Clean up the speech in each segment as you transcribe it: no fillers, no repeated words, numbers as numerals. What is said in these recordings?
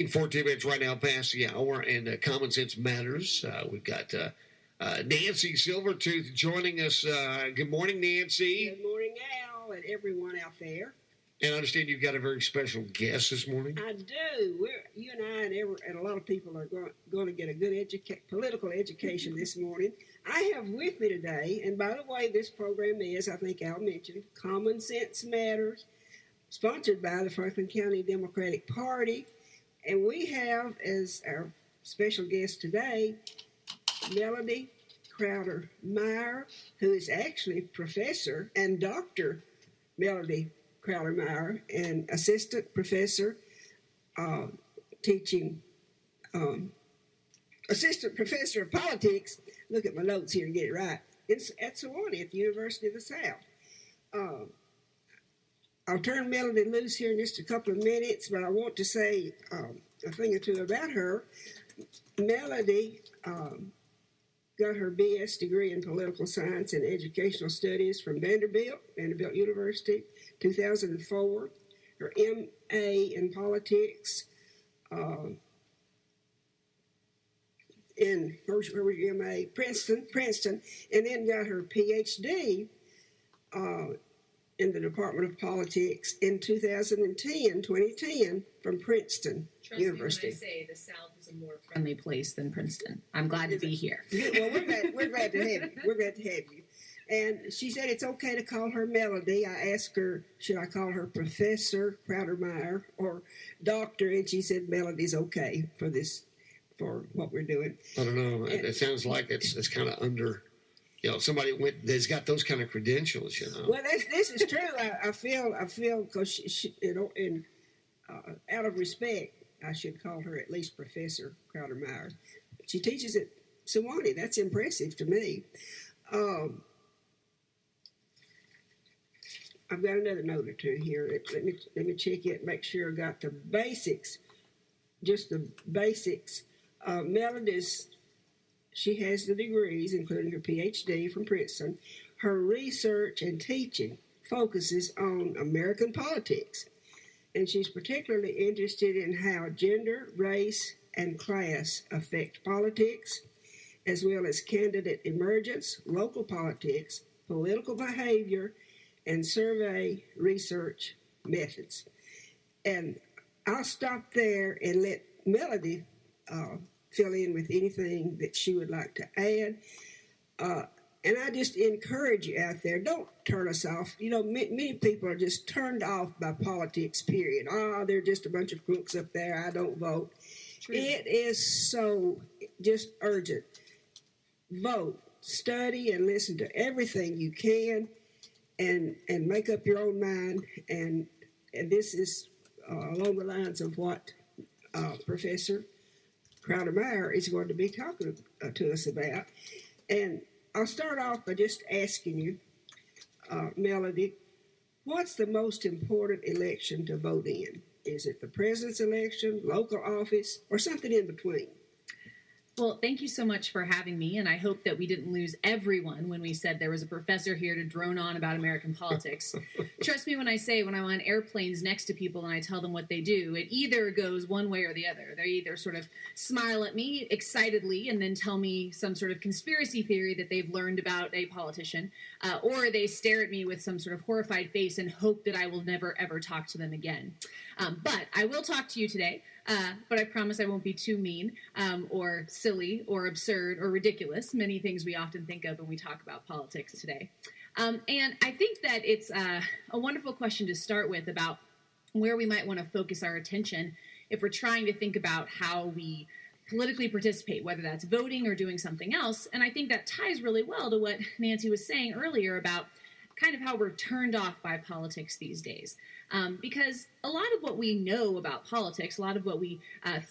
14 minutes right now past the hour, and Common Sense Matters. We've got Nancy Silvertooth joining us. Good morning, Nancy. Good morning, Al, and everyone out there. And I understand you've got a very special guest this morning. I do. You and I and a lot of people are going to get a good political education this morning. I have with me today, and by the way, this program is, I think Al mentioned, Common Sense Matters, sponsored by the Franklin County Democratic Party. And we have as our special guest today, Melody Crowder-Meyer, who is actually Professor and Dr. Melody Crowder-Meyer, and assistant professor teaching, assistant professor of politics. Look at my notes here and get it right. It's at Sewanee at the University of the South. I'll turn Melody loose here in just a couple of minutes, but I want to say a thing or two about her. Melody got her B.S. degree in political science and educational studies from Vanderbilt University, 2004. Her M.A. in politics in, where was your M.A.? Princeton, and then got her Ph.D. In the Department of Politics in 2010 from Princeton University. Trust me when I say the South is a more friendly place than Princeton. I'm glad to be here. Well, we're glad to have you. We're glad to have you. And she said it's okay to call her Melody. I asked her, should I call her Professor Crowder-Meyer or Doctor? And she said Melody's okay for what we're doing. I don't know. And it sounds like it's kind of under... somebody that's got those kind of credentials, Well, this is true. I feel because out of respect, I should call her at least Professor Crowder-Meyer. She teaches at Sewanee. That's impressive to me. I've got another note or two here. Let me check it. Make sure I got the basics. Just the basics. Melody's. She has the degrees, including her Ph.D. from Princeton. Her research and teaching focuses on American politics, and she's particularly interested in how gender, race, and class affect politics, as well as candidate emergence, local politics, political behavior, and survey research methods. And I'll stop there and let Melody fill in with anything that she would like to add. And I just encourage you out there, don't turn us off. Many people are just turned off by politics, period. They're just a bunch of crooks up there. I don't vote. True. It is so just urgent. Vote, study, and listen to everything you can and make up your own mind. And this is along the lines of what Professor Crowder-Meyer is going to be talking to us about. And I'll start off by just asking you, Melody, what's the most important election to vote in? Is it the president's election, local office, or something in between? Well, thank you so much for having me, and I hope that we didn't lose everyone when we said there was a professor here to drone on about American politics. Trust me when I say when I'm on airplanes next to people and I tell them what they do, it either goes one way or the other. They either sort of smile at me excitedly and then tell me some sort of conspiracy theory that they've learned about a politician, or they stare at me with some sort of horrified face and hope that I will never, ever talk to them again. But I will talk to you today. But I promise I won't be too mean or silly or absurd or ridiculous, many things we often think of when we talk about politics today. And I think that it's a wonderful question to start with about where we might want to focus our attention if we're trying to think about how we politically participate, whether that's voting or doing something else. And I think that ties really well to what Nancy was saying earlier about kind of how we're turned off by politics these days. Because a lot of what we know about politics, a lot of what we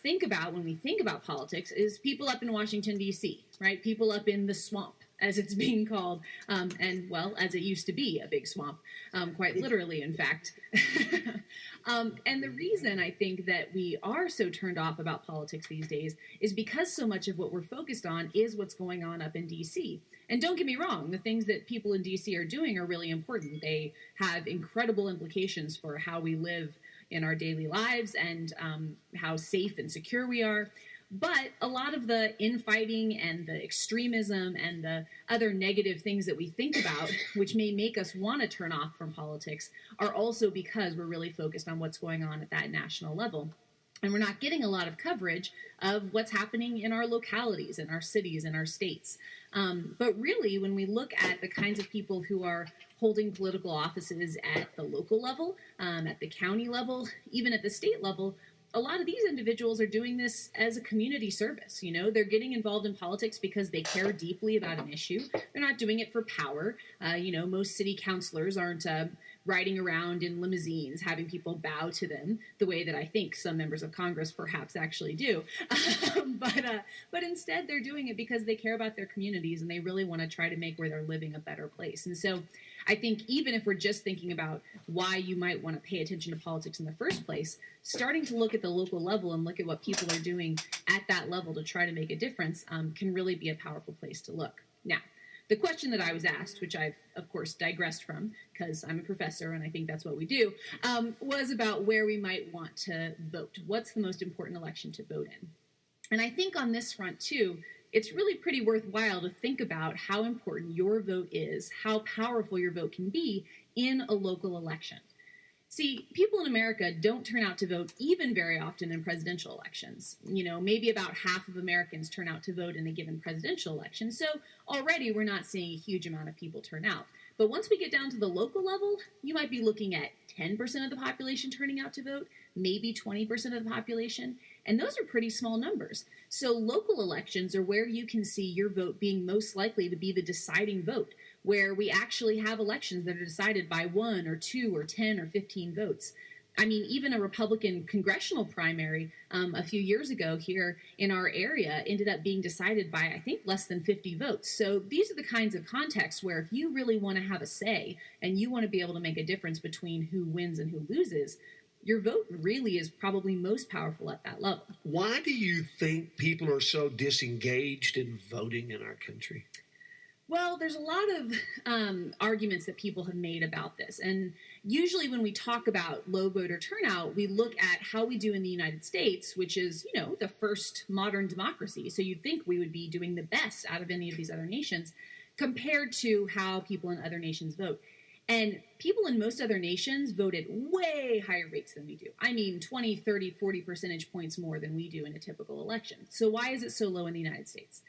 think about when we think about politics is people up in Washington, D.C., right? People up in the swamp, as it's being called, and, well, as it used to be, a big swamp, quite literally, in fact. And the reason I think that we are so turned off about politics these days is because so much of what we're focused on is what's going on up in D.C. And don't get me wrong, the things that people in D.C. are doing are really important. They have incredible implications for how we live in our daily lives and how safe and secure we are. But a lot of the infighting and the extremism and the other negative things that we think about, which may make us want to turn off from politics, are also because we're really focused on what's going on at that national level. And we're not getting a lot of coverage of what's happening in our localities, in our cities, in our states. But really, when we look at the kinds of people who are holding political offices at the local level, at the county level, even at the state level, a lot of these individuals are doing this as a community service. You know, they're getting involved in politics because they care deeply about an issue. They're not doing it for power. Most city councilors aren't riding around in limousines having people bow to them the way that I think some members of Congress perhaps actually do. But instead they're doing it because they care about their communities and they really want to try to make where they're living a better place. And so I think even if we're just thinking about why you might want to pay attention to politics in the first place, starting to look at the local level and look at what people are doing at that level to try to make a difference can really be a powerful place to look. Now, the question that I was asked, which I've, of course, digressed from because I'm a professor and I think that's what we do, was about where we might want to vote. What's the most important election to vote in? And I think on this front, too, it's really pretty worthwhile to think about how important your vote is, how powerful your vote can be in a local election. See, people in America don't turn out to vote even very often in presidential elections. You know, maybe about half of Americans turn out to vote in a given presidential election. So already we're not seeing a huge amount of people turn out. But once we get down to the local level, you might be looking at 10% of the population turning out to vote, maybe 20% of the population. And those are pretty small numbers. So local elections are where you can see your vote being most likely to be the deciding vote, where we actually have elections that are decided by 1 or 2 or 10 or 15 votes. I mean, even a Republican congressional primary a few years ago here in our area ended up being decided by, I think, less than 50 votes. So these are the kinds of contexts where if you really want to have a say and you want to be able to make a difference between who wins and who loses, your vote really is probably most powerful at that level. Why do you think people are so disengaged in voting in our country? Well, there's a lot of arguments that people have made about this. And usually when we talk about low voter turnout, we look at how we do in the United States, which is, you know, the first modern democracy. So you'd think we would be doing the best out of any of these other nations compared to how people in other nations vote. And people in most other nations vote at way higher rates than we do. I mean, 20, 30, 40 percentage points more than we do in a typical election. So why is it so low in the United States?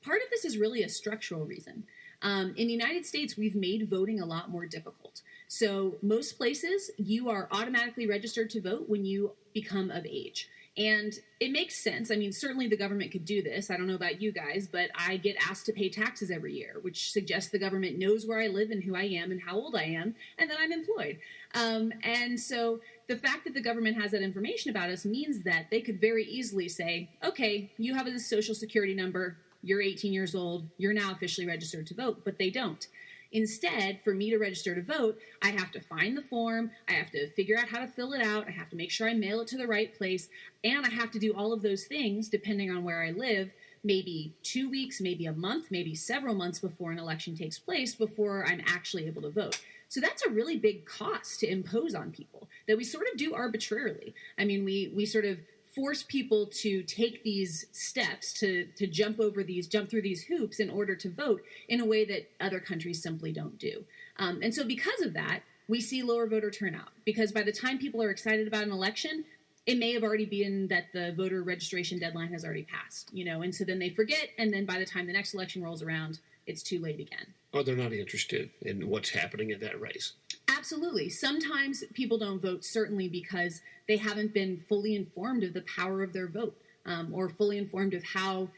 Part of this is really a structural reason. In the United States, we've made voting a lot more difficult. So most places, you are automatically registered to vote when you become of age. And it makes sense. I mean, certainly the government could do this. I don't know about you guys, but I get asked to pay taxes every year, which suggests the government knows where I live and who I am and how old I am, and that I'm employed. And so the fact that the government has that information about us means that they could very easily say, okay, you have a social security number, you're 18 years old, you're now officially registered to vote, but they don't. Instead, for me to register to vote, I have to find the form, I have to figure out how to fill it out, I have to make sure I mail it to the right place, and I have to do all of those things, depending on where I live, maybe 2 weeks, maybe a month, maybe several months before an election takes place, before I'm actually able to vote. So that's a really big cost to impose on people that we sort of do arbitrarily. I mean, we sort of force people to take these steps to jump through these hoops in order to vote in a way that other countries simply don't do. And so because of that, we see lower voter turnout, because by the time people are excited about an election, it may have already been that the voter registration deadline has already passed, you know, and so then they forget, and then by the time the next election rolls around, it's too late again. Oh, they're not interested in what's happening in that race. Absolutely. Sometimes people don't vote, certainly because they haven't been fully informed of the power of their vote, or fully informed of how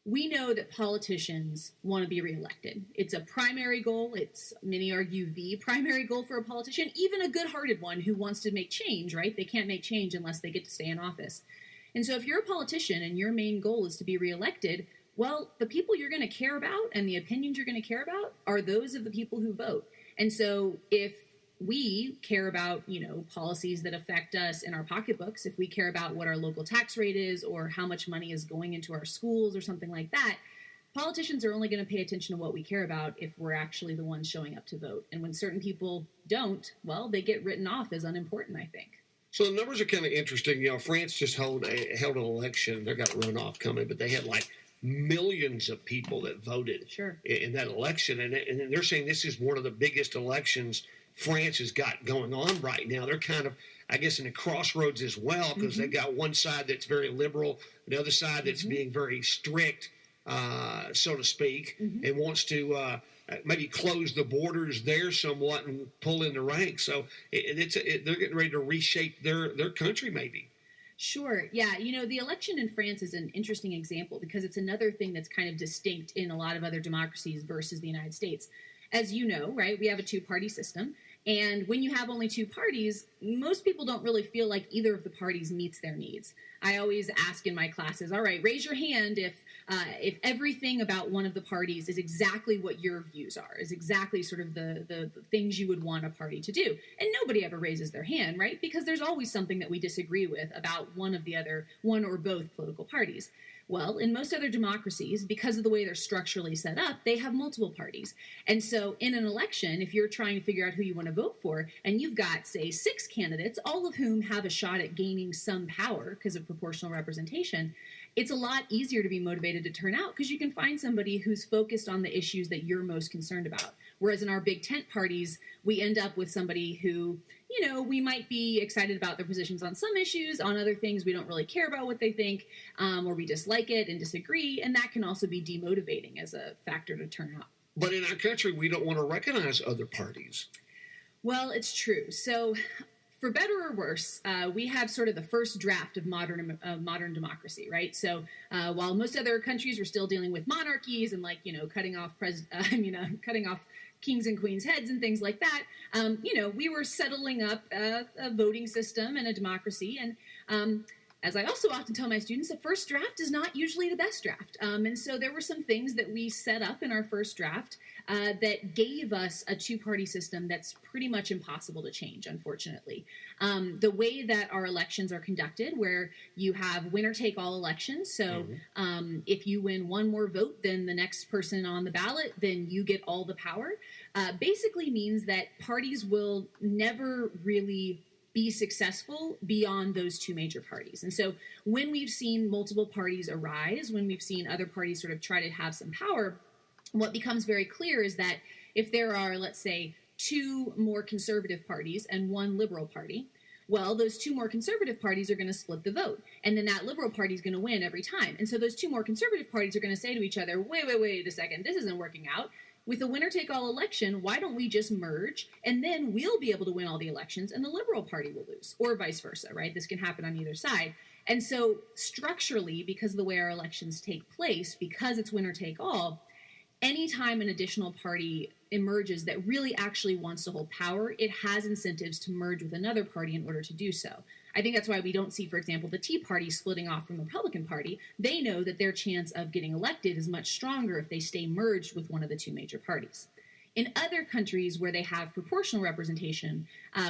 we know that politicians want to be reelected. It's a primary goal. It's, many argue, the primary goal for a politician, even a good-hearted one who wants to make change, right? They can't make change unless they get to stay in office. And so if you're a politician and your main goal is to be reelected, well, the people you're going to care about and the opinions you're going to care about are those of the people who vote. And so if we care about, you know, policies that affect us in our pocketbooks, if we care about what our local tax rate is or how much money is going into our schools or something like that, politicians are only going to pay attention to what we care about if we're actually the ones showing up to vote. And when certain people don't, well, they get written off as unimportant, I think. So the numbers are kind of interesting. France just held an election. They got runoff coming, but they had like millions of people that voted Sure. in that election. And they're saying this is one of the biggest elections France has got going on right now. They're kind of, I guess, in a crossroads as well, because they've got one side that's very liberal, the other side that's being very strict, so to speak, and wants to maybe close the borders there somewhat and pull in the ranks. So they're getting ready to reshape their country maybe. Sure. Yeah. The election in France is an interesting example because it's another thing that's kind of distinct in a lot of other democracies versus the United States. As you know, right, we have a two-party system. And when you have only two parties, most people don't really feel like either of the parties meets their needs. I always ask in my classes, all right, raise your hand if everything about one of the parties is exactly what your views are, is exactly sort of the things you would want a party to do. And nobody ever raises their hand, right? Because there's always something that we disagree with about one or both political parties. Well, in most other democracies, because of the way they're structurally set up, they have multiple parties. And so in an election, if you're trying to figure out who you want to vote for, and you've got, say, 6 candidates, all of whom have a shot at gaining some power because of proportional representation, it's a lot easier to be motivated to turn out because you can find somebody who's focused on the issues that you're most concerned about. Whereas in our big tent parties, we end up with somebody who, we might be excited about their positions on some issues. On other things, we don't really care about what they think, or we dislike it and disagree. And that can also be demotivating as a factor to turn out. But in our country, we don't want to recognize other parties. Well, it's true. So for better or worse, we have sort of the first draft of modern democracy, right? So while most other countries were still dealing with monarchies and cutting off kings and queens' heads and things like that, we were settling up a voting system and a democracy. And as I also often tell my students, the first draft is not usually the best draft. And so there were some things that we set up in our first draft that gave us a two-party system that's pretty much impossible to change, unfortunately. The way that our elections are conducted, where you have winner-take-all elections, so if you win one more vote than the next person on the ballot, then you get all the power, basically means that parties will never really be successful beyond those two major parties. And so when we've seen multiple parties arise, when we've seen other parties sort of try to have some power, what becomes very clear is that if there are, let's say, 2 more conservative parties and 1 liberal party, well, those 2 more conservative parties are going to split the vote. And then that liberal party is going to win every time. And so those 2 more conservative parties are going to say to each other, wait a second, this isn't working out. With a winner-take-all election, why don't we just merge, and then we'll be able to win all the elections, and the Liberal Party will lose, or vice versa, right? This can happen on either side. And so structurally, because of the way our elections take place, because it's winner-take-all, anytime an additional party emerges that really actually wants to hold power, it has incentives to merge with another party in order to do so. I think that's why we don't see, for example, the Tea Party splitting off from the Republican Party. They know that their chance of getting elected is much stronger if they stay merged with one of the 2 major parties. In other countries where they have proportional representation,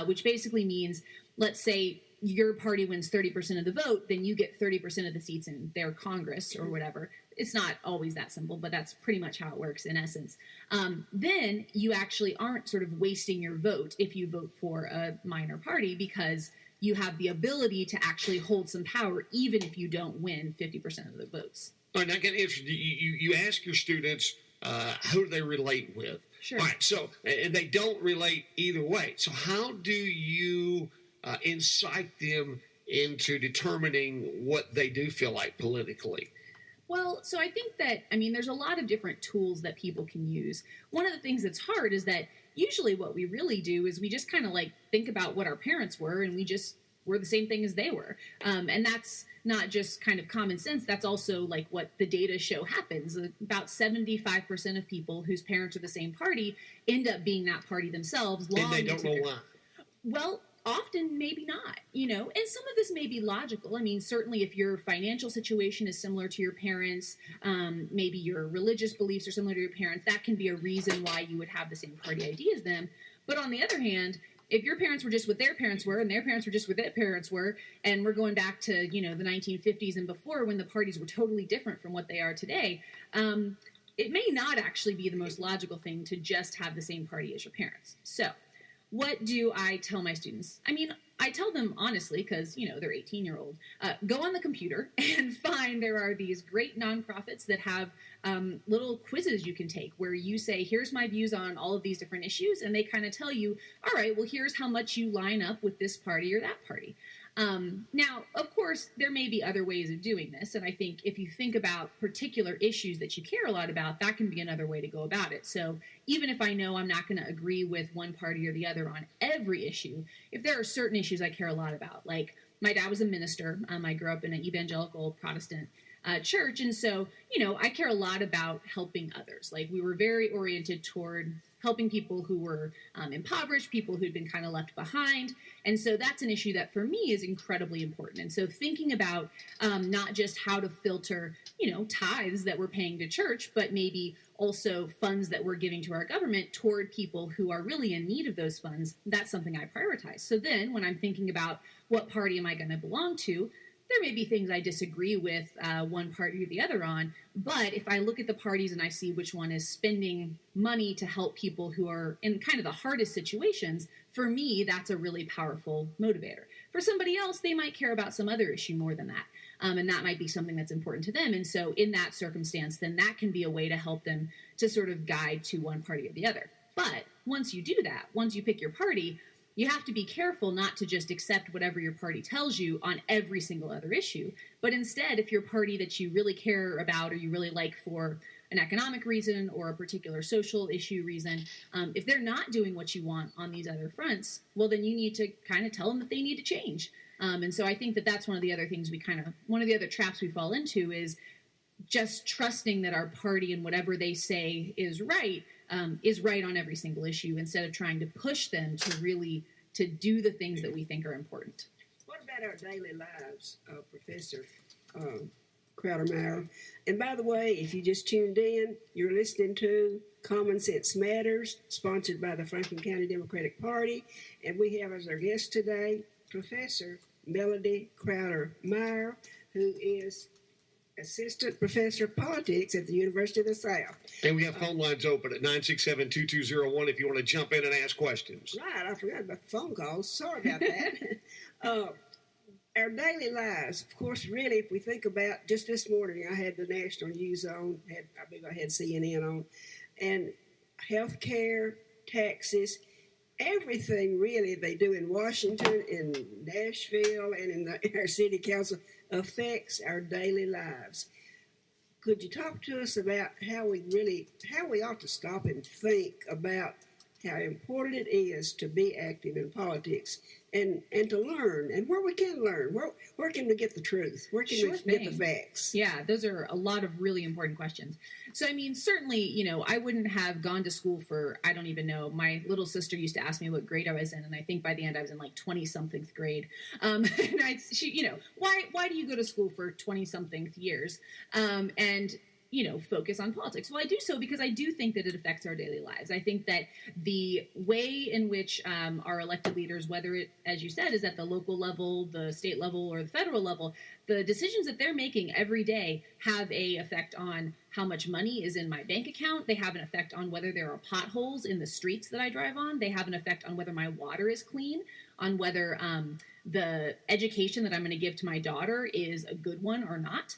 which basically means, let's say your party wins 30% of the vote, then you get 30% of the seats in their Congress or whatever. It's not always that simple, but that's pretty much how it works in essence. Then you actually aren't sort of wasting your vote if you vote for a minor party because you have the ability to actually hold some power even if you don't win 50% of the votes. All right, now get interested. You ask your students who do they relate with. Sure. All right, so, and they don't relate either way. So how do you incite them into determining what they do feel like politically? Well, so I think that, there's a lot of different tools that people can use. One of the things that's hard is that usually what we really do is we just kind of think about what our parents were and we're the same thing as they were. And that's not just kind of common sense. That's also what the data show happens. About 75% of people whose parents are the same party end up being that party themselves. And they don't know why. Well, often maybe not, and some of this may be logical. Certainly if your financial situation is similar to your parents, maybe your religious beliefs are similar to your parents, that can be a reason why you would have the same party idea as them. But on the other hand, if your parents were just what their parents were and their parents were just what their parents were, and we're going back to, the 1950s and before when the parties were totally different from what they are today, it may not actually be the most logical thing to just have the same party as your parents. So what do I tell my students? I tell them honestly, because, they're 18-year-old, go on the computer and find there are these great nonprofits that have little quizzes you can take where you say, here's my views on all of these different issues. And they kind of tell you, all right, well, here's how much you line up with this party or that party. Now, of course, there may be other ways of doing this. And I think if you think about particular issues that you care a lot about, that can be another way to go about it. So even if I know I'm not going to agree with one party or the other on every issue, if there are certain issues I care a lot about, like my dad was a minister. I grew up in an evangelical Protestant church. And so, I care a lot about helping others. Like we were very oriented toward helping people who were impoverished, people who'd been kind of left behind. And so that's an issue that for me is incredibly important. And so thinking about not just how to filter, tithes that we're paying to church, but maybe also funds that we're giving to our government toward people who are really in need of those funds, that's something I prioritize. So then when I'm thinking about what party am I going to belong to, there may be things I disagree with one party or the other on, but if I look at the parties and I see which one is spending money to help people who are in kind of the hardest situations, for me, that's a really powerful motivator. For somebody else, they might care about some other issue more than that, and that might be something that's important to them. And so in that circumstance, then that can be a way to help them to sort of guide to one party or the other. But once you do that, once you pick your party, you have to be careful not to just accept whatever your party tells you on every single other issue, but instead, if your party that you really care about or you really like for an economic reason or a particular social issue reason, if they're not doing what you want on these other fronts, well, then you need to kind of tell them that they need to change. And so I think that that's one of the other things one of the other traps we fall into is just trusting that our party and whatever they say is right on every single issue instead of trying to push them to do the things that we think are important. What about our daily lives, Professor Crowder-Meyer? And by the way, if you just tuned in, you're listening to Common Sense Matters, sponsored by the Franklin County Democratic Party, and we have as our guest today Professor Melody Crowder-Meyer, who is Assistant Professor of Politics at the University of the South. And we have phone lines open at 967-2201 if you want to jump in and ask questions. Right, I forgot about the phone calls. Sorry about that. Our daily lives, of course, really, if we think about just this morning, I had the national news on, I believe I had CNN on, and health care, taxes, everything really they do in Washington, in Nashville, and in our city council affects our daily lives. Could you talk to us about how we ought to stop and think about how important it is to be active in politics and to learn, and where we can learn, where can we get the truth, where can we get the facts? Yeah, those are a lot of really important questions. So, I mean, certainly, I wouldn't have gone to school for, I don't even know, my little sister used to ask me what grade I was in, and I think by the end I was in like 20-something grade. And she, why do you go to school for 20-something years? And focus on politics. Well, I do so because I do think that it affects our daily lives. I think that the way in which our elected leaders, whether it, as you said, is at the local level, the state level, or the federal level, the decisions that they're making every day have an effect on how much money is in my bank account. They have an effect on whether there are potholes in the streets that I drive on. They have an effect on whether my water is clean, on whether the education that I'm going to give to my daughter is a good one or not,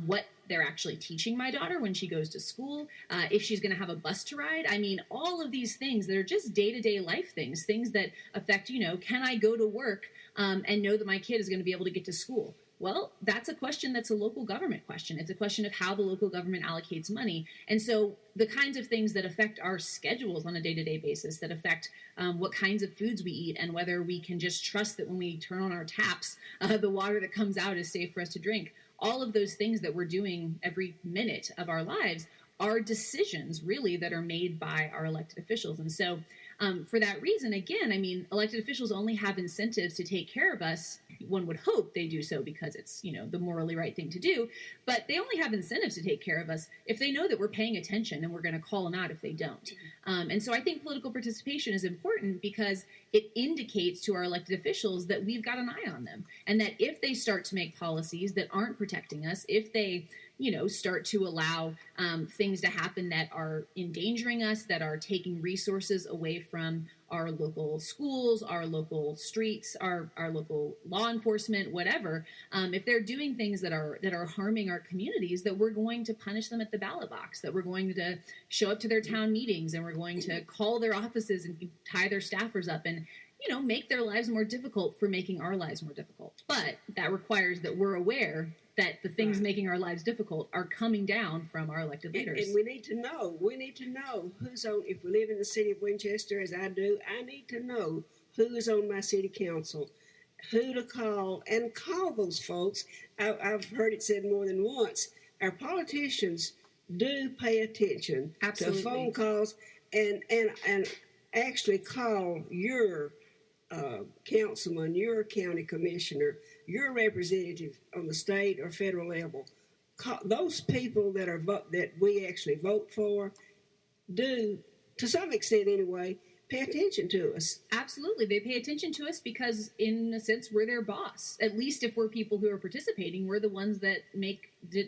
what they're actually teaching my daughter when she goes to school, if she's going to have a bus to ride. I mean, all of these things that are just day-to-day life things that affect, can I go to work and know that my kid is going to be able to get to school? Well, that's a question that's a local government question. It's a question of how the local government allocates money. And so the kinds of things that affect our schedules on a day-to-day basis, that affect what kinds of foods we eat, and whether we can just trust that when we turn on our taps, the water that comes out is safe for us to drink. All of those things that we're doing every minute of our lives are decisions, really, that are made by our elected officials. And so for that reason, again, I mean, elected officials only have incentives to take care of us. One would hope they do so because it's, the morally right thing to do. But they only have incentives to take care of us if they know that we're paying attention and we're going to call them out if they don't. And so I think political participation is important because it indicates to our elected officials that we've got an eye on them. And that if they start to make policies that aren't protecting us, if they start to allow things to happen that are endangering us, that are taking resources away from our local schools, our local streets, our local law enforcement, whatever, if they're doing things that are harming our communities, that we're going to punish them at the ballot box, that we're going to show up to their town meetings, and we're going to call their offices and tie their staffers up and make their lives more difficult for making our lives more difficult. But that requires that we're aware that the things making our lives difficult are coming down from our elected leaders. And we need to know who's on, if we live in the city of Winchester, as I do, I need to know who is on my city council, who to call, and call those folks. I've heard it said more than once, our politicians do pay attention to phone calls and actually call your councilman, your county commissioner, your representative on the state or federal level. Those people that we actually vote for do, to some extent anyway, pay attention to us. Absolutely. They pay attention to us because, in a sense, we're their boss. At least if we're people who are participating, we're the ones that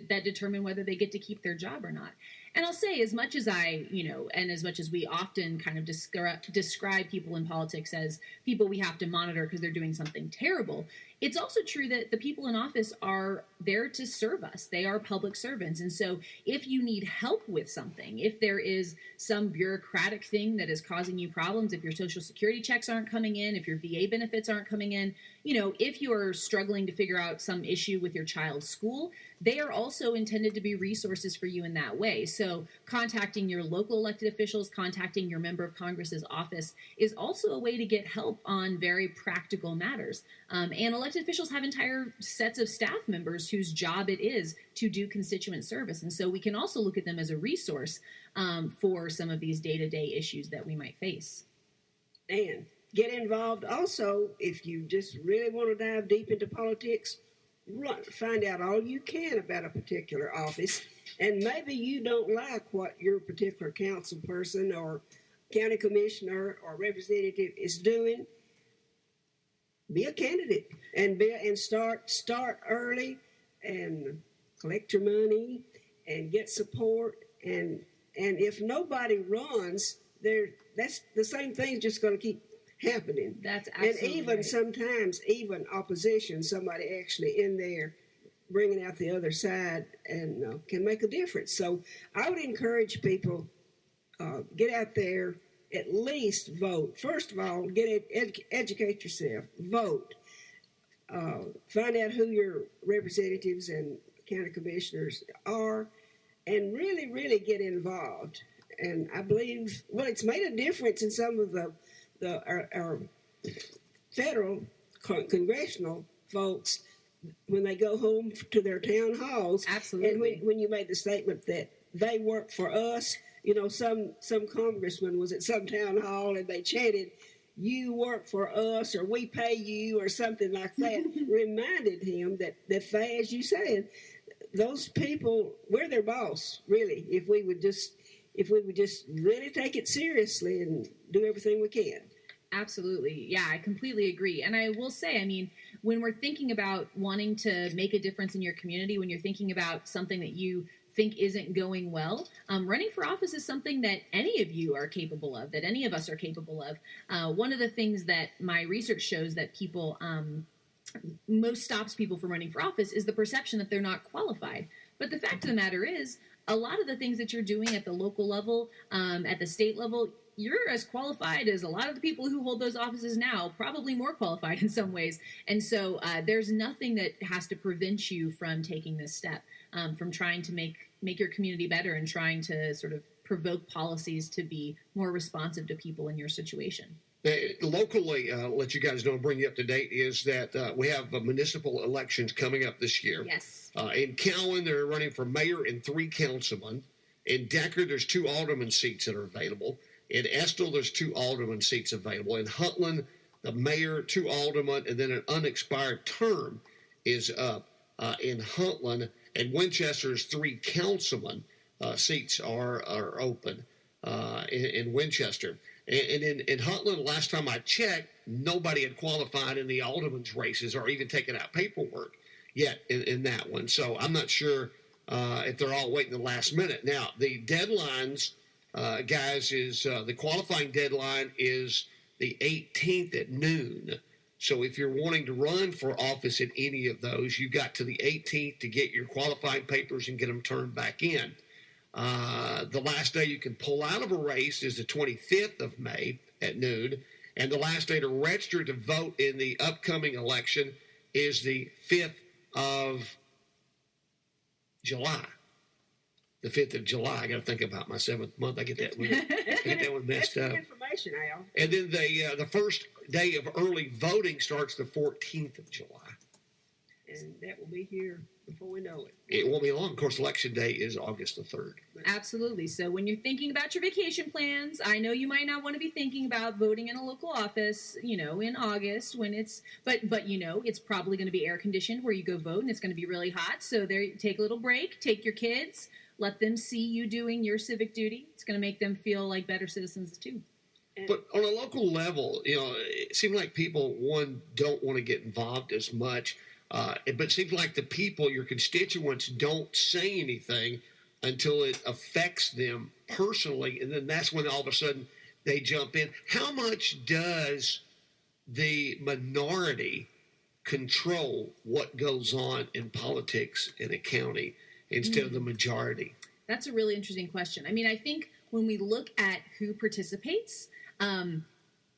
that determine whether they get to keep their job or not. And I'll say, as much as and as much as we often kind of describe people in politics as people we have to monitor because they're doing something terrible, it's also true that the people in office are there to serve us. They are public servants. And so if you need help with something, if there is some bureaucratic thing that is causing you problems, if your Social Security checks aren't coming in, if your VA benefits aren't coming in, if you are struggling to figure out some issue with your child's school, they are also intended to be resources for you in that way. So contacting your local elected officials, contacting your member of Congress's office is also a way to get help on very practical matters. And elected officials have entire sets of staff members whose job it is to do constituent service. And so we can also look at them as a resource for some of these day-to-day issues that we might face. And get involved also if you just really want to dive deep into politics. Find out all you can about a particular office, and maybe you don't like what your particular council person or county commissioner or representative is doing. Be a candidate and start early and collect your money and get support, and if nobody runs, that's the same thing's just going to keep happening. That's absolutely and even right. Sometimes even opposition, somebody actually in there bringing out the other side and can make a difference. So I would encourage people, get out there, at least vote. First of all, educate yourself, vote, find out who your representatives and county commissioners are, and really, really get involved. And I believe, it's made a difference in some of our federal congressional folks when they go home to their town halls. Absolutely. And when you made the statement that they work for us, some congressman was at some town hall and they chanted, "You work for us," or "We pay you," or something like that, reminded him that they, as you said, those people, we're their boss, really, if we would just really take it seriously and do everything we can. Absolutely. Yeah, I completely agree. And I will say, when we're thinking about wanting to make a difference in your community, when you're thinking about something that you think isn't going well, running for office is something that any of you are capable of, that any of us are capable of. One of the things that my research shows that people most stops people from running for office is the perception that they're not qualified. But the fact of the matter is, a lot of the things that you're doing at the local level, at the state level, you're as qualified as a lot of the people who hold those offices now, probably more qualified in some ways. And so there's nothing that has to prevent you from taking this step, from trying to make your community better and trying to sort of provoke policies to be more responsive to people in your situation. Locally, I'll let you guys know and bring you up to date, is that we have municipal elections coming up this year. Yes. In Cowan, they're running for mayor and 3 councilmen. In Decker, there's 2 alderman seats that are available. In Estill, there's 2 alderman seats available. In Huntland, the mayor, 2 aldermen, and then an unexpired term is up in Huntland. And Winchester's 3 councilman seats are open in Winchester. And in Huntland, last time I checked, nobody had qualified in the alderman's races or even taken out paperwork yet in that one. So I'm not sure if they're all waiting the last minute. Now, the deadlines, guys, is the qualifying deadline is the 18th at noon. So if you're wanting to run for office at any of those, you got to the 18th to get your qualifying papers and get them turned back in. The last day you can pull out of a race is the 25th of May at noon. And the last day to register to vote in the upcoming election is the 5th of July. The 5th of July. I got to think about my 7th month. I get that one messed That's up. good information, Al. And then the first day of early voting starts the 14th of July. And that will be here before we know it. It won't be long. Of course, election day is August the 3rd. Absolutely. So when you're thinking about your vacation plans, I know you might not want to be thinking about voting in a local office, in August when but it's probably going to be air conditioned where you go vote and it's going to be really hot. So there, take a little break, take your kids, let them see you doing your civic duty. It's going to make them feel like better citizens too. But on a local level, it seems like people, don't want to get involved as much. But it seems like the people, your constituents, don't say anything until it affects them personally. And then that's when all of a sudden they jump in. How much does the minority control what goes on in politics in a county instead of the majority? That's a really interesting question. I mean, I think when we look at who participates,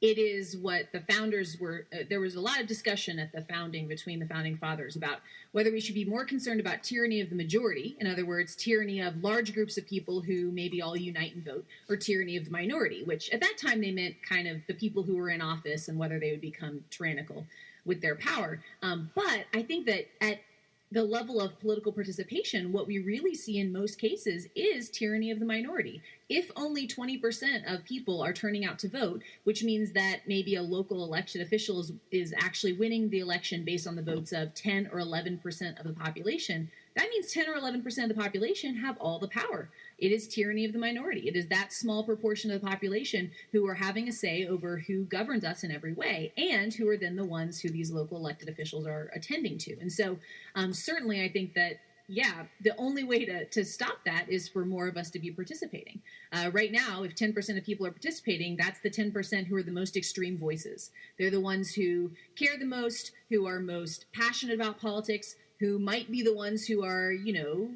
it is what the founders were. There was a lot of discussion at the founding between the founding fathers about whether we should be more concerned about tyranny of the majority, in other words, tyranny of large groups of people who maybe all unite and vote, or tyranny of the minority, which at that time they meant kind of the people who were in office and whether they would become tyrannical with their power. But I think that at the level of political participation, what we really see in most cases is tyranny of the minority. If only 20% of people are turning out to vote, which means that maybe a local elected official is actually winning the election based on the votes of 10 or 11% of the population, that means 10 or 11% of the population have all the power. It is tyranny of the minority. It is that small proportion of the population who are having a say over who governs us in every way, and who are then the ones who these local elected officials are attending to. And so certainly I think that, the only way to stop that is for more of us to be participating. Right now, if 10% of people are participating, that's the 10% who are the most extreme voices. They're the ones who care the most, who are most passionate about politics, who might be the ones who are,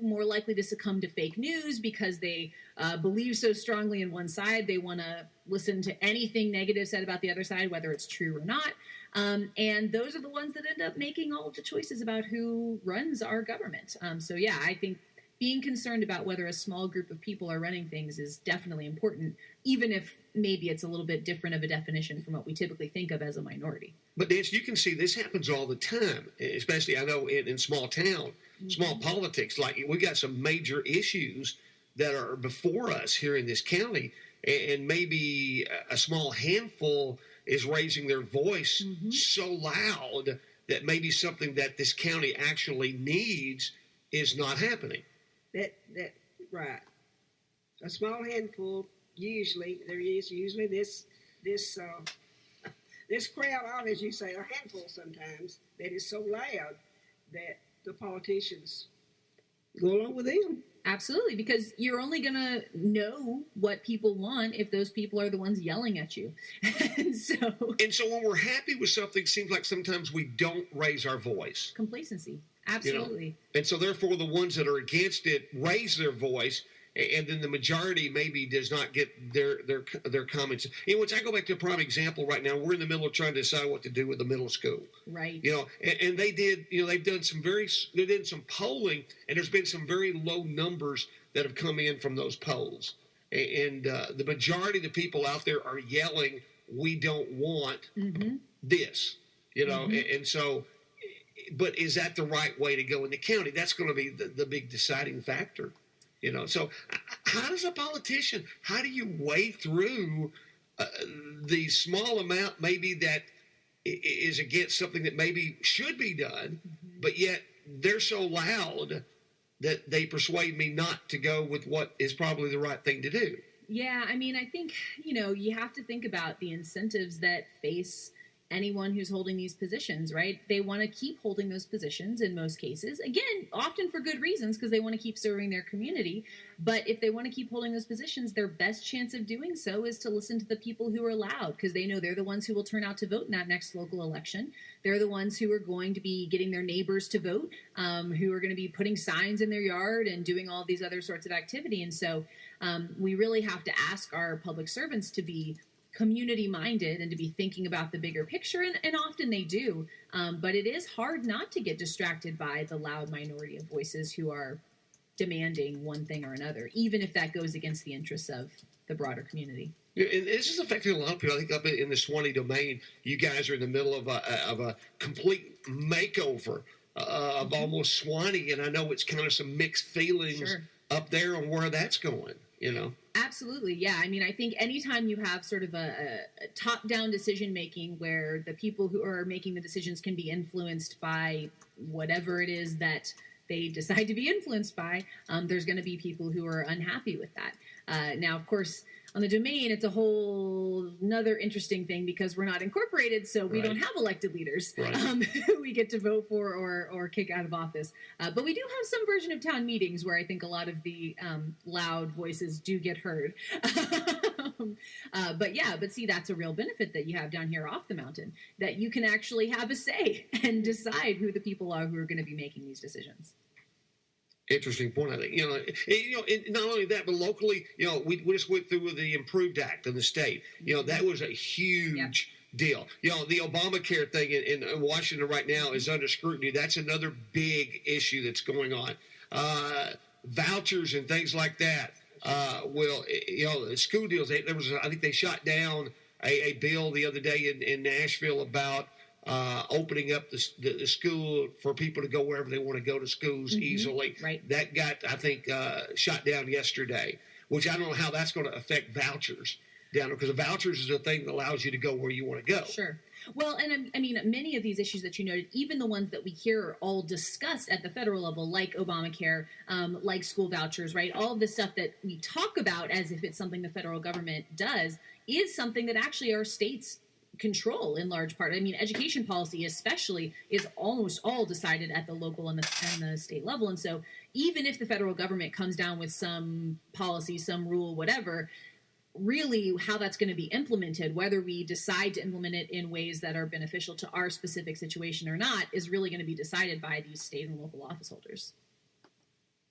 more likely to succumb to fake news because they believe so strongly in one side. They want to listen to anything negative said about the other side, whether it's true or not. And those are the ones that end up making all of the choices about who runs our government. I think being concerned about whether a small group of people are running things is definitely important, even if maybe it's a little bit different of a definition from what we typically think of as a minority. But Nancy, you can see this happens all the time, especially I know in small town, small politics. Like we got some major issues that are before us here in this county, and maybe a small handful is raising their voice so loud that maybe something that this county actually needs is not happening. That right. A small handful. Usually there is this crowd of, as you say, a handful sometimes that is so loud that the politicians go along with them. Absolutely, because you're only going to know what people want if those people are the ones yelling at you. And so when we're happy with something, it seems like sometimes we don't raise our voice. Complacency. Absolutely. And so therefore the ones that are against it raise their voice, and then the majority maybe does not get their comments. Which I go back to a prime example right now. We're in the middle of trying to decide what to do with the middle school. Right. And they did, they've done they did some polling, and there's been some very low numbers that have come in from those polls. And the majority of the people out there are yelling, "We don't want this," and so, but is that the right way to go in the county? That's going to be the big deciding factor. So how does a politician, how do you weigh through the small amount maybe that is against something that maybe should be done, but yet they're so loud that they persuade me not to go with what is probably the right thing to do? Yeah, I mean, I think, you have to think about the incentives that face anyone who's holding these positions, right? They want to keep holding those positions in most cases. Again, often for good reasons, because they want to keep serving their community. But if they want to keep holding those positions, their best chance of doing so is to listen to the people who are loud, because they know they're the ones who will turn out to vote in that next local election. They're the ones who are going to be getting their neighbors to vote, who are going to be putting signs in their yard and doing all these other sorts of activity. And so we really have to ask our public servants to be community-minded and to be thinking about the bigger picture, and often they do. But it is hard not to get distracted by the loud minority of voices who are demanding one thing or another, even if that goes against the interests of the broader community. Yeah, and this is affecting a lot of people. I think up in the Swanee domain, you guys are in the middle of a complete makeover of almost Swanee, and I know it's kind of some mixed feelings up there on where that's going, you know? Absolutely, yeah. I mean, I think anytime you have sort of a top-down decision-making where the people who are making the decisions can be influenced by whatever it is that they decide to be influenced by, there's going to be people who are unhappy with that. Now, of course, on the domain, it's a whole another interesting thing because we're not incorporated, so we don't have elected leaders who we get to vote for or kick out of office. But we do have some version of town meetings where I think a lot of the loud voices do get heard. But see, that's a real benefit that you have down here off the mountain, that you can actually have a say and decide who the people are who are going to be making these decisions. Interesting point. I think not only that, but locally, we just went through the Improved Act in the state. That was a huge deal. The Obamacare thing in Washington right now is under scrutiny. That's another big issue that's going on. Vouchers and things like that. School deals. I think they shot down a bill the other day in Nashville about opening up the school for people to go wherever they want to go to schools easily. Right. That got, I think, shot down yesterday, which I don't know how that's going to affect vouchers down there, because the vouchers is a thing that allows you to go where you want to go. Sure. Well, and I mean, many of these issues that you noted, even the ones that we hear are all discussed at the federal level, like Obamacare, like school vouchers, right? All of the stuff that we talk about as if it's something the federal government does is something that actually our states control in large part. I mean, education policy especially is almost all decided at the local and the state level. And so even if the federal government comes down with some policy, some rule, whatever, really how that's going to be implemented, whether we decide to implement it in ways that are beneficial to our specific situation or not, is really going to be decided by these state and local office holders.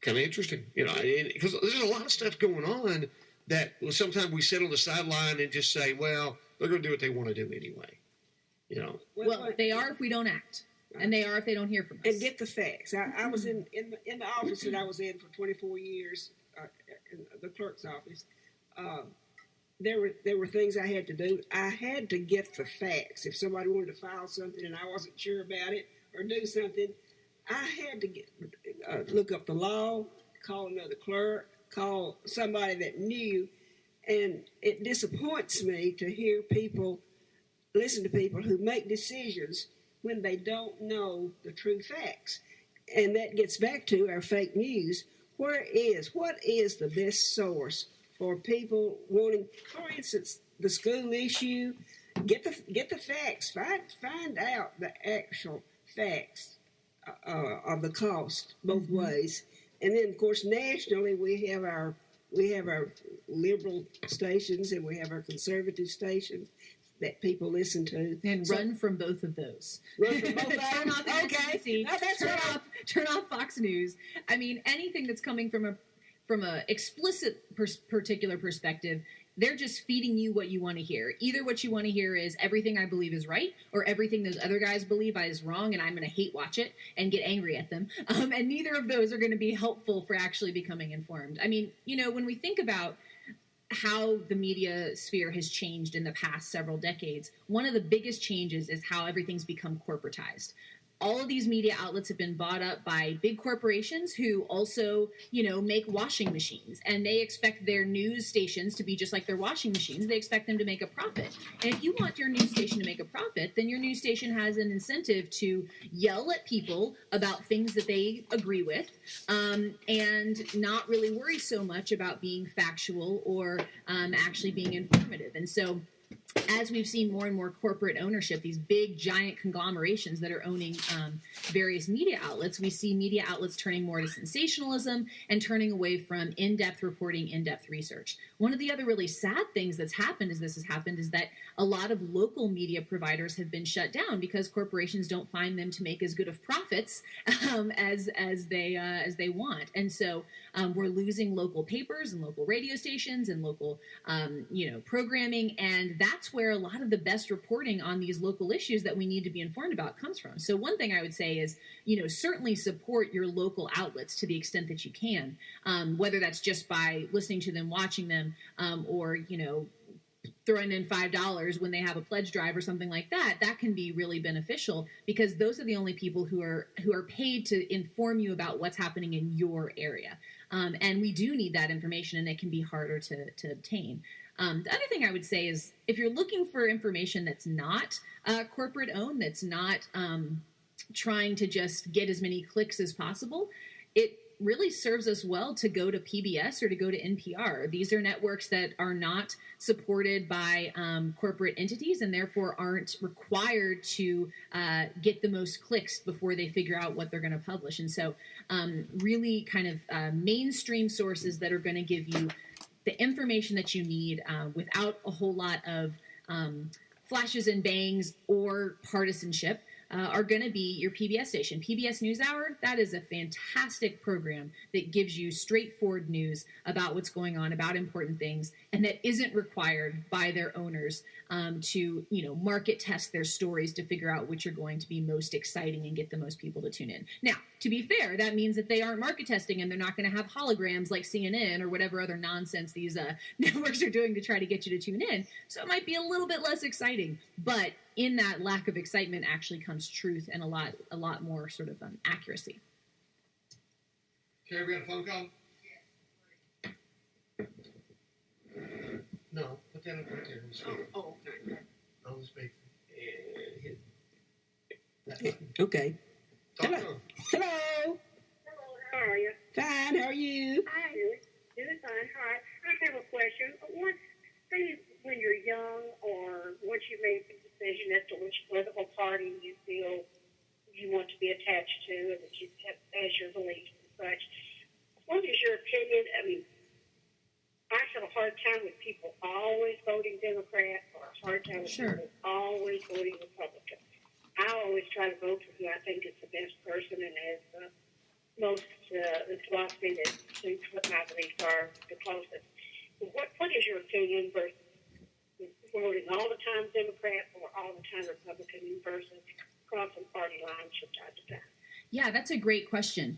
Kind of interesting, because there's a lot of stuff going on that sometimes we sit on the sideline and just say, well, they're going to do what they want to do anyway. Well, they are if we don't act, and they are if they don't hear from us. And get the facts. I was in the office that I was in for 24 years, in the clerk's office. There were things I had to do. I had to get the facts. If somebody wanted to file something and I wasn't sure about it or do something, I had to look up the law, call another clerk, call somebody that knew. And it disappoints me to hear listen to people who make decisions when they don't know the true facts. And that gets back to our fake news. What is the best source for people wanting, for instance, the school issue? Get the facts. Find out the actual facts of the cost both ways. And then, of course, nationally we have our liberal stations and we have our conservative stations that people listen to. And run from both of those. Run from both of Turn off MSNBC. Okay. Turn off Fox News. I mean, anything that's coming from a explicit particular perspective, they're just feeding you what you want to hear. Either what you want to hear is everything I believe is right, or everything those other guys believe is wrong, and I'm going to hate watch it and get angry at them. And neither of those are going to be helpful for actually becoming informed. I mean, when we think about how the media sphere has changed in the past several decades, one of the biggest changes is how everything's become corporatized. All of these media outlets have been bought up by big corporations who also, make washing machines. And they expect their news stations to be just like their washing machines. They expect them to make a profit. And if you want your news station to make a profit, then your news station has an incentive to yell at people about things that they agree with, and not really worry so much about being factual or actually being informative. And so as we've seen more and more corporate ownership, these big giant conglomerations that are owning various media outlets, we see media outlets turning more to sensationalism and turning away from in-depth reporting, in-depth research. One of the other really sad things that's happened as this has happened is that a lot of local media providers have been shut down because corporations don't find them to make as good of profits as they want, and so we're losing local papers and local radio stations and local programming, and that's where a lot of the best reporting on these local issues that we need to be informed about comes from. So one thing I would say is, certainly support your local outlets to the extent that you can, whether that's just by listening to them, watching them, or throwing in $5 when they have a pledge drive or something like that. That can be really beneficial because those are the only people who are paid to inform you about what's happening in your area. And we do need that information, and it can be harder to obtain. The other thing I would say is if you're looking for information that's not corporate owned, that's not trying to just get as many clicks as possible, it really serves us well to go to PBS or to go to NPR. These are networks that are not supported by corporate entities and therefore aren't required to get the most clicks before they figure out what they're going to publish. And so really kind of mainstream sources that are going to give you the information that you need without a whole lot of flashes and bangs or partisanship are going to be your PBS station. PBS NewsHour, that is a fantastic program that gives you straightforward news about what's going on, about important things, and that isn't required by their owners to, market test their stories to figure out which are going to be most exciting and get the most people to tune in. Now, to be fair, that means that they aren't market testing and they're not going to have holograms like CNN or whatever other nonsense these networks are doing to try to get you to tune in. So it might be a little bit less exciting, but in that lack of excitement actually comes truth and a lot more sort of accuracy. Carrie, we got a phone call? No, put that up right there on the speaker. Oh, okay. On the speaker. And hit that Yeah, button. okay. Talk Hello. to him. Hello. Hello, how are you? Fine. How are you? Hi. Doing fine. Hi. I have a question. Say when you're young or once you make a decision as to which political party you feel you want to be attached to and that you have as your beliefs and such, what is your opinion? I mean, I have a hard time with people always voting Democrat or a hard time with people always voting Republican. I always try to vote for who I think is the best person and has the most the philosophy that suits what my beliefs are the closest. What is your opinion versus voting all the time Democrat or all the time Republican versus crossing party lines from time to time? Yeah, that's a great question.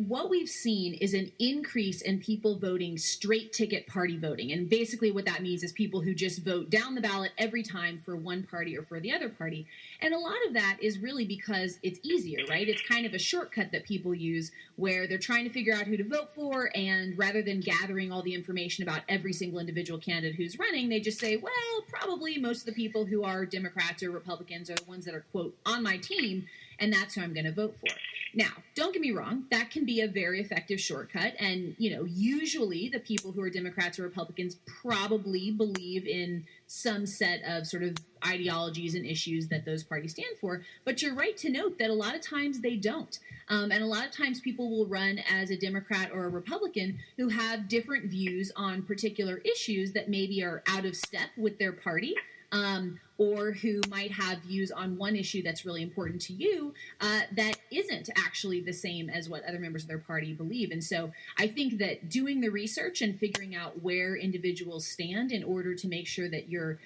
What we've seen is an increase in people voting straight ticket party voting. And basically what that means is people who just vote down the ballot every time for one party or for the other party. And a lot of that is really because it's easier, right? It's kind of a shortcut that people use where they're trying to figure out who to vote for. And rather than gathering all the information about every single individual candidate who's running, they just say, well, probably most of the people who are Democrats or Republicans are the ones that are, quote, on my team, and that's who I'm going to vote for. Now, don't get me wrong, that can be a very effective shortcut, and, usually the people who are Democrats or Republicans probably believe in some set of sort of ideologies and issues that those parties stand for, but you're right to note that a lot of times they don't. And a lot of times people will run as a Democrat or a Republican who have different views on particular issues that maybe are out of step with their party, or who might have views on one issue that's really important to you that isn't actually the same as what other members of their party believe. And so I think that doing the research and figuring out where individuals stand in order to make sure that you're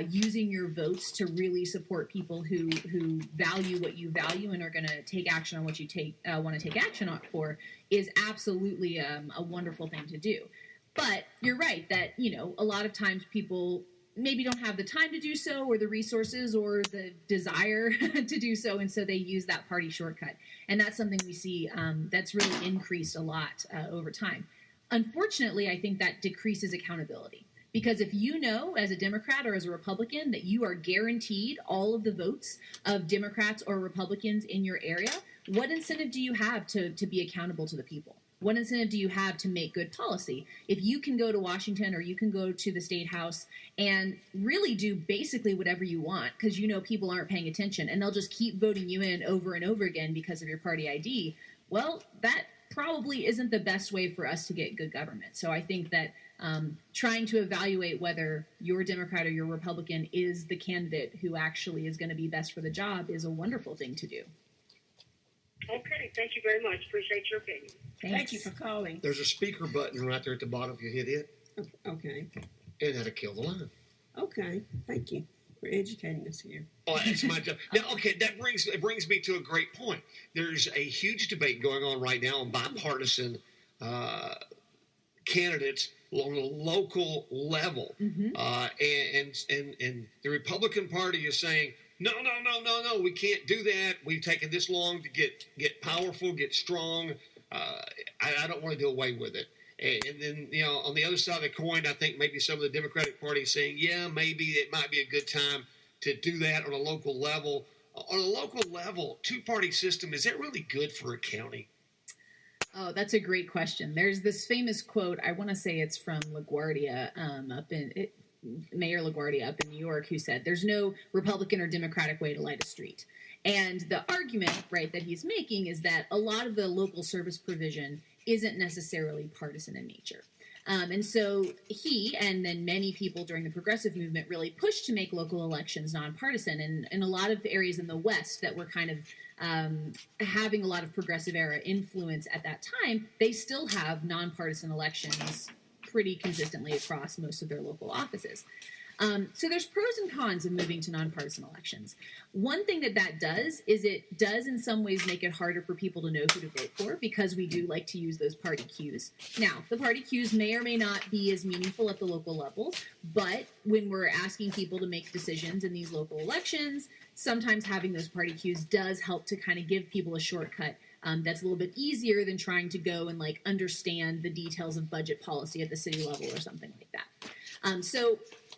using your votes to really support people who value what you value and are going to take action on what you want to take action on for is absolutely a wonderful thing to do. But you're right that, a lot of times people maybe don't have the time to do so or the resources or the desire to do so, and so they use that party shortcut. And that's something we see that's really increased a lot over time. Unfortunately, I think that decreases accountability. Because if you know, as a Democrat or as a Republican, that you are guaranteed all of the votes of Democrats or Republicans in your area, what incentive do you have to be accountable to the people? What incentive do you have to make good policy? If you can go to Washington or you can go to the state house and really do basically whatever you want because you know people aren't paying attention and they'll just keep voting you in over and over again because of your party ID, well, that probably isn't the best way for us to get good government. So I think that trying to evaluate whether you're Democrat or you're Republican is the candidate who actually is going to be best for the job is a wonderful thing to do. Okay, thank you very much. Appreciate your opinion. Thanks. Thank you for calling. There's a speaker button right there at the bottom. If you hit it, Okay. and that'll kill the line. Okay. Thank you for educating us here. Oh, that's my job. Now, okay, that brings me to a great point. There's a huge debate going on right now on bipartisan candidates on the local level, and the Republican Party is saying, no, we can't do that. We've taken this long to get powerful, get strong. I don't want to do away with it. And then, on the other side of the coin, I think maybe some of the Democratic Party is saying, yeah, maybe it might be a good time to do that on a local level. On a local level, two-party system, is that really good for a county? Oh, that's a great question. There's this famous quote, I want to say it's from LaGuardia, Mayor LaGuardia up in New York, who said, there's no Republican or Democratic way to light a street. And the argument, right, that he's making is that a lot of the local service provision isn't necessarily partisan in nature. And so he and then many people during the progressive movement really pushed to make local elections nonpartisan. And in a lot of areas in the West that were kind of having a lot of progressive era influence at that time, they still have nonpartisan elections pretty consistently across most of their local offices. So there's pros and cons of moving to nonpartisan elections. One thing that does is it does in some ways make it harder for people to know who to vote for because we do like to use those party cues. Now, the party cues may or may not be as meaningful at the local level, but when we're asking people to make decisions in these local elections, sometimes having those party cues does help to kind of give people a shortcut that's a little bit easier than trying to go and understand the details of budget policy at the city level or something like that.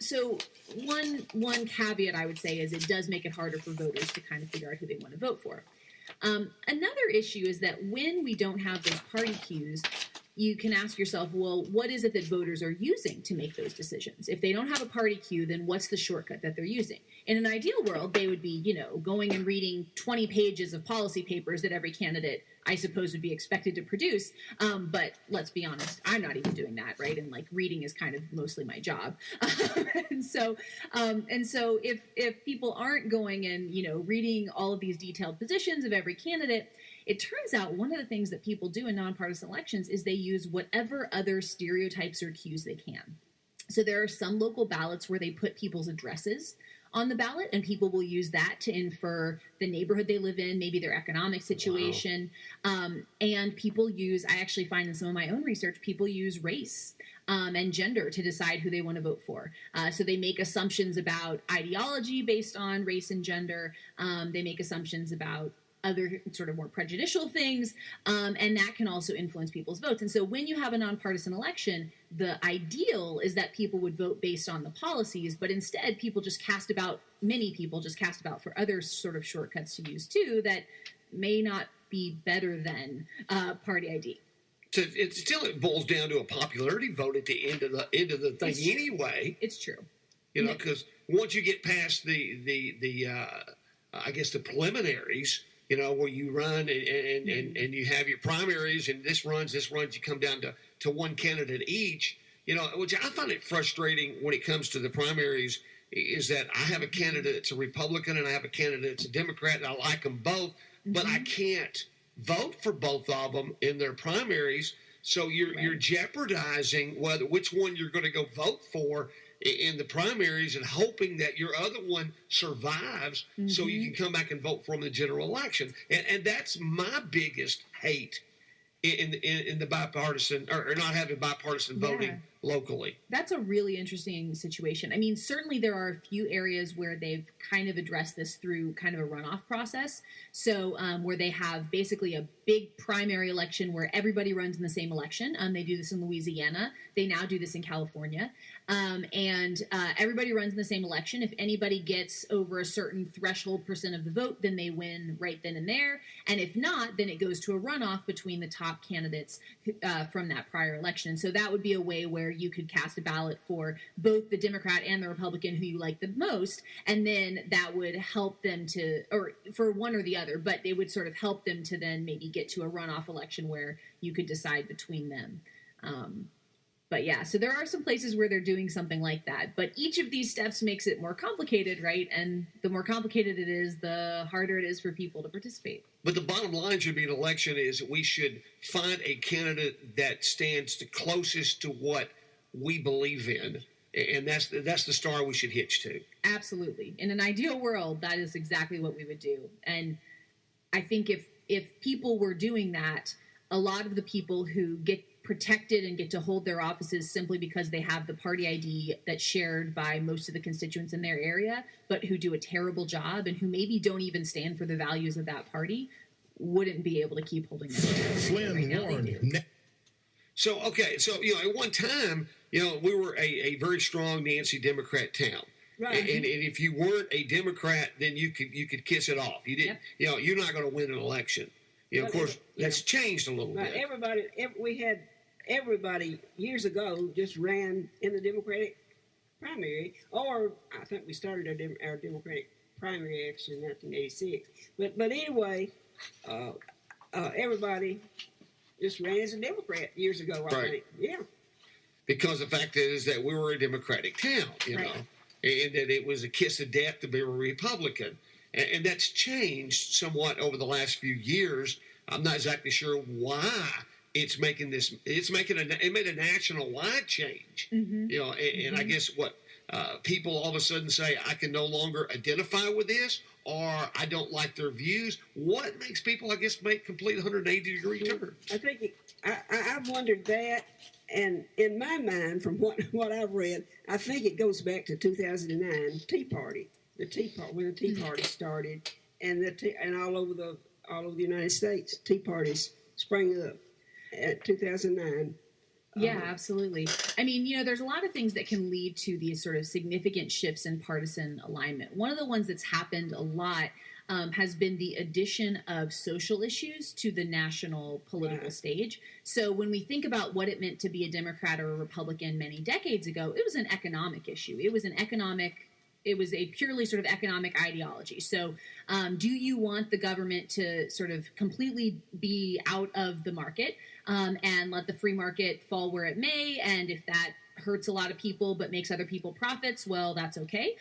So one caveat I would say is it does make it harder for voters to kind of figure out who they want to vote for. Another issue is that when we don't have those party cues, you can ask yourself, well, what is it that voters are using to make those decisions? If they don't have a party cue, then what's the shortcut that they're using? In an ideal world, they would be, going and reading 20 pages of policy papers that every candidate, I suppose, would be expected to produce. But let's be honest, I'm not even doing that, right? And reading is kind of mostly my job. and so if people aren't going and, reading all of these detailed positions of every candidate, it turns out one of the things that people do in nonpartisan elections is they use whatever other stereotypes or cues they can. So there are some local ballots where they put people's addresses on the ballot, and people will use that to infer the neighborhood they live in, maybe their economic situation. Wow. And people use, I actually find in some of my own research, people use race and gender to decide who they want to vote for. So they make assumptions about ideology based on race and gender. They make assumptions about other sort of more prejudicial things, and that can also influence people's votes. And so when you have a nonpartisan election, the ideal is that people would vote based on the policies, but instead many people just cast about for other sort of shortcuts to use too that may not be better than party ID. So it boils down to a popularity vote at the end of the thing anyway. It's true. Because once you get past the I guess the preliminaries, where you run and you have your primaries and this runs, you come down to one candidate each, which I find it frustrating when it comes to the primaries is that I have a candidate that's a Republican and I have a candidate that's a Democrat and I like them both, but I can't vote for both of them in their primaries. So you're jeopardizing which one you're going to go vote for in the primaries and hoping that your other one survives so you can come back and vote for them in the general election. And that's my biggest hate in the bipartisan or not having bipartisan voting locally. That's a really interesting situation. I mean, certainly there are a few areas where they've kind of addressed this through kind of a runoff process. So where they have basically a big primary election where everybody runs in the same election. They do this in Louisiana. They now do this in California. And everybody runs in the same election. If anybody gets over a certain threshold percent of the vote, then they win right then and there. And if not, then it goes to a runoff between the top candidates from that prior election. So that would be a way where you could cast a ballot for both the Democrat and the Republican who you like the most, and then that would help them to, or for one or the other, but it would sort of help them to then maybe get to a runoff election where you could decide between them. But yeah, so there are some places where they're doing something like that. But each of these steps makes it more complicated, right? And the more complicated it is, the harder it is for people to participate. But the bottom line should be an election is we should find a candidate that stands the closest to what we believe in. And that's the star we should hitch to. Absolutely. In an ideal world, that is exactly what we would do. And I think if people were doing that, a lot of the people who get protected and get to hold their offices simply because they have the party ID that's shared by most of the constituents in their area, but who do a terrible job and who maybe don't even stand for the values of that party, wouldn't be able to keep holding them. Flynn right now they do. So at one time, we were a very strong Nancy Democrat town. Right. And if you weren't a Democrat, then you could kiss it off. You didn't. Yep. You're not going to win an election. Of course, that's changed a little bit. Everybody years ago just ran in the Democratic primary, or I think we started our Democratic primary actually in 1986. But anyway, everybody just ran as a Democrat years ago. I think, yeah. Because the fact is that we were a Democratic town, Right. and that it was a kiss of death to be a Republican. And that's changed somewhat over the last few years. I'm not exactly sure why it's making this. It made a national-wide change. Mm-hmm. And I guess people all of a sudden say I can no longer identify with this, or I don't like their views. What makes people, I guess, make complete 180-degree turns? I think I've wondered that, and in my mind, from what I've read, I think it goes back to 2009 Tea Party. The Tea Party, when the Tea Party started, and all over the United States, Tea Parties sprang up at 2009. Yeah, absolutely. I mean, there's a lot of things that can lead to these sort of significant shifts in partisan alignment. One of the ones that's happened a lot has been the addition of social issues to the national political stage. So when we think about what it meant to be a Democrat or a Republican many decades ago, it was an economic issue. It was a purely sort of economic ideology. So do you want the government to sort of completely be out of the market and let the free market fall where it may? And if that hurts a lot of people but makes other people profits, well, that's okay.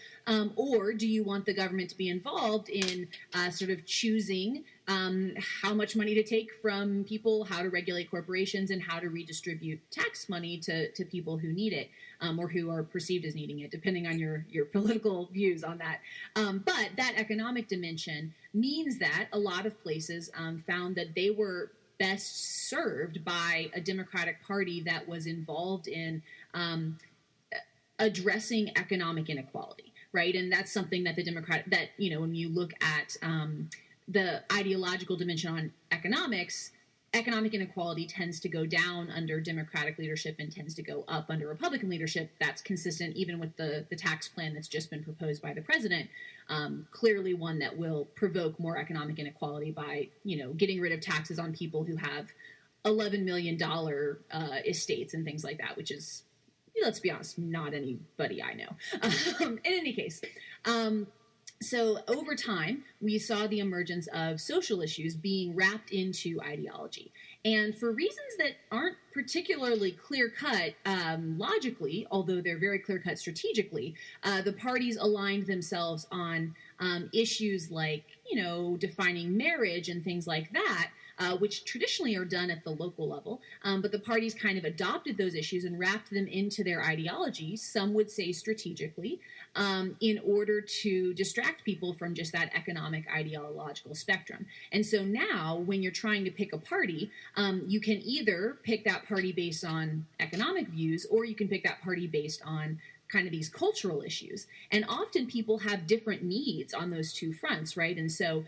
Or do you want the government to be involved in sort of choosing how much money to take from people, how to regulate corporations, and how to redistribute tax money to people who need it or who are perceived as needing it, depending on your political views on that. But that economic dimension means that a lot of places found that they were best served by a Democratic Party that was involved in addressing economic inequality, right? And that's something that when you look at the ideological dimension on economics, economic inequality tends to go down under Democratic leadership and tends to go up under Republican leadership. That's consistent even with the tax plan that's just been proposed by the president. Clearly one that will provoke more economic inequality by, getting rid of taxes on people who have $11 million estates and things like that, which is, let's be honest, not anybody I know. In any case, so over time, we saw the emergence of social issues being wrapped into ideology. And for reasons that aren't particularly clear-cut logically, although they're very clear-cut strategically, the parties aligned themselves on issues like, defining marriage and things like that, which traditionally are done at the local level. But the parties kind of adopted those issues and wrapped them into their ideology, some would say strategically, in order to distract people from just that economic ideological spectrum. And so now when you're trying to pick a party, you can either pick that party based on economic views, or you can pick that party based on kind of these cultural issues. And often people have different needs on those two fronts, right? And so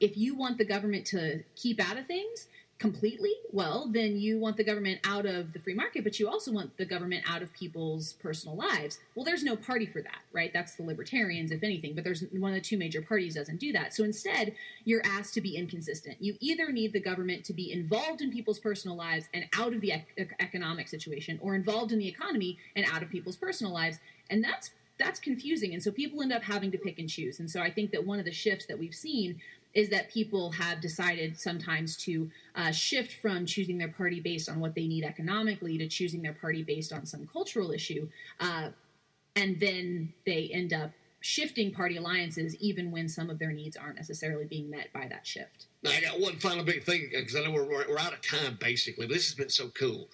if you want the government to keep out of things completely, well, then you want the government out of the free market, but you also want the government out of people's personal lives. Well, there's no party for that, right? That's the libertarians, if anything, but there's one of the two major parties doesn't do that. So instead, you're asked to be inconsistent. You either need the government to be involved in people's personal lives and out of the economic situation, or involved in the economy and out of people's personal lives. And that's confusing. And so people end up having to pick and choose. And so I think that one of the shifts that we've seen is that people have decided sometimes to shift from choosing their party based on what they need economically to choosing their party based on some cultural issue. And then they end up shifting party alliances even when some of their needs aren't necessarily being met by that shift. Now, I got one final big thing, because I know we're out of time, basically, but this has been so cool,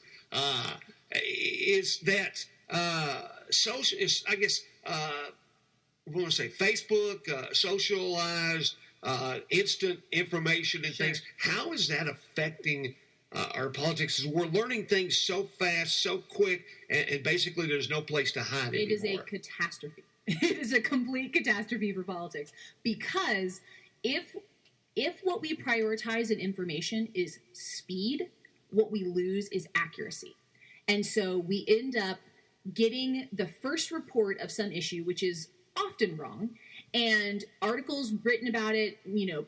is that social, I guess, we want to say Facebook, socialized, instant information and things. How is that affecting our politics? Is we're learning things so fast, so quick, and basically there's no place to hide anymore. It is a catastrophe. It is a complete catastrophe for politics, because if what we prioritize in information is speed, what we lose is accuracy. And so we end up getting the first report of some issue, which is often wrong, and articles written about it,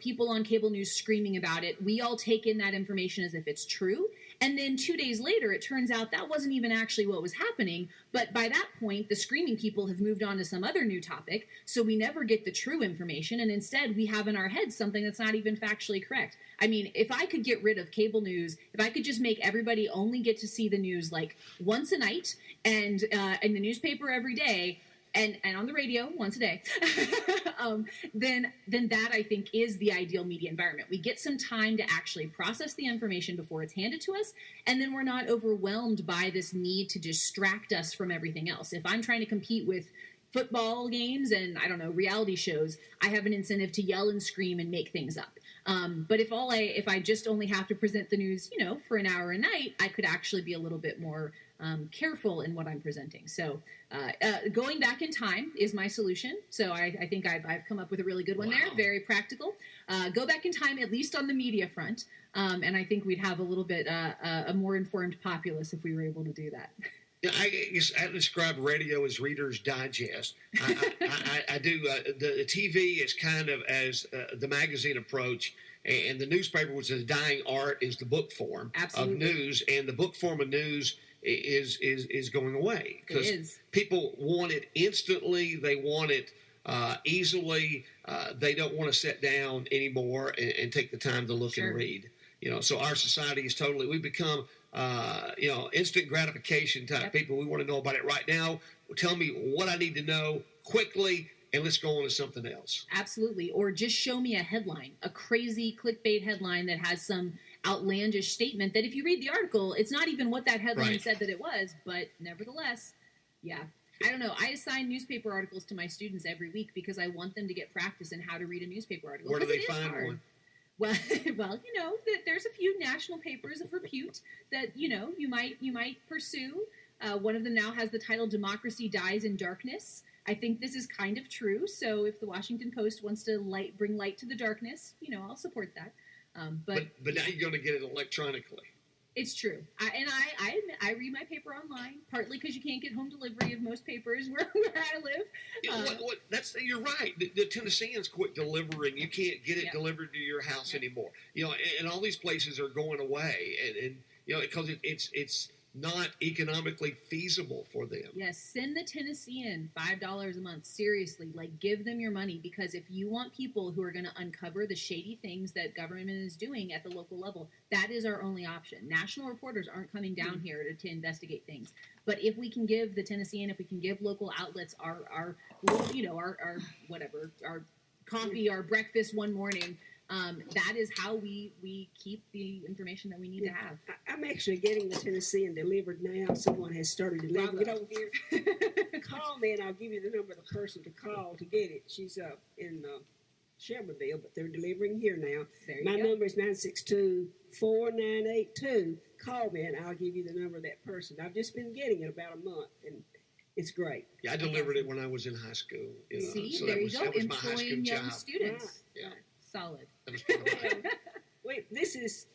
people on cable news screaming about it. We all take in that information as if it's true. And then 2 days later, it turns out that wasn't even actually what was happening. But by that point, the screaming people have moved on to some other new topic. So we never get the true information. And instead, we have in our heads something that's not even factually correct. I mean, if I could get rid of cable news, if I could just make everybody only get to see the news like once a night and in the newspaper every day, and on the radio once a day, then that, I think, is the ideal media environment. We get some time to actually process the information before it's handed to us, and then we're not overwhelmed by this need to distract us from everything else. If I'm trying to compete with football games and, reality shows, I have an incentive to yell and scream and make things up. But if I just only have to present the news, for an hour a night, I could actually be a little bit more careful in what I'm presenting. So going back in time is my solution. So I think I've come up with a really good one there. Very practical. Go back in time, at least on the media front. And I think we'd have a little bit a more informed populace if we were able to do that. Yeah, I describe radio as Reader's Digest. I do. The TV is kind of as the magazine approach, and the newspaper, which is a dying art, is the book form of news, and the book form of news is going away because people want it instantly. They want it easily. They don't want to sit down anymore and take the time to look and read. So our society is we've become instant gratification type people. We want to know about it right now. Tell me what I need to know quickly, and let's go on to something else. Absolutely. Or just show me a headline, a crazy clickbait headline that has some outlandish statement that if you read the article, it's not even what that headline said that it was, but nevertheless, I don't know. I assign newspaper articles to my students every week because I want them to get practice in how to read a newspaper article. Where do they find one? Well, there's a few national papers of repute that, you might pursue. One of them now has the title "Democracy Dies in Darkness." I think this is kind of true. So if the Washington Post wants to bring light to the darkness, I'll support that. But now you're going to get it electronically. It's true. I read my paper online, partly because you can't get home delivery of most papers where I live. You're right. The Tennesseans quit delivering. You can't get it delivered to your house anymore. And all these places are going away, and because it's not economically feasible for them. Yes, send the Tennessean $5 a month. Seriously, give them your money, because if you want people who are going to uncover the shady things that government is doing at the local level, that is our only option. National reporters aren't coming down here to investigate things. But if we can give the Tennessean, if we can give local outlets our coffee, our breakfast one morning, that is how we keep the information that we need to have. I'm actually getting the Tennessean delivered now. Someone has started delivering it over here. Call me and I'll give you the number of the person to call to get it. She's in Shelbyville, but they're delivering here now. There you My go. number is 962-4982. Call me and I'll give you the number of that person. I've just been getting it about a month, and it's great. Yeah, I delivered it when I was in high school. See, so there that you was, go, that was my high school employing young job. students. Yeah. Solid. That was part of my Wait, this is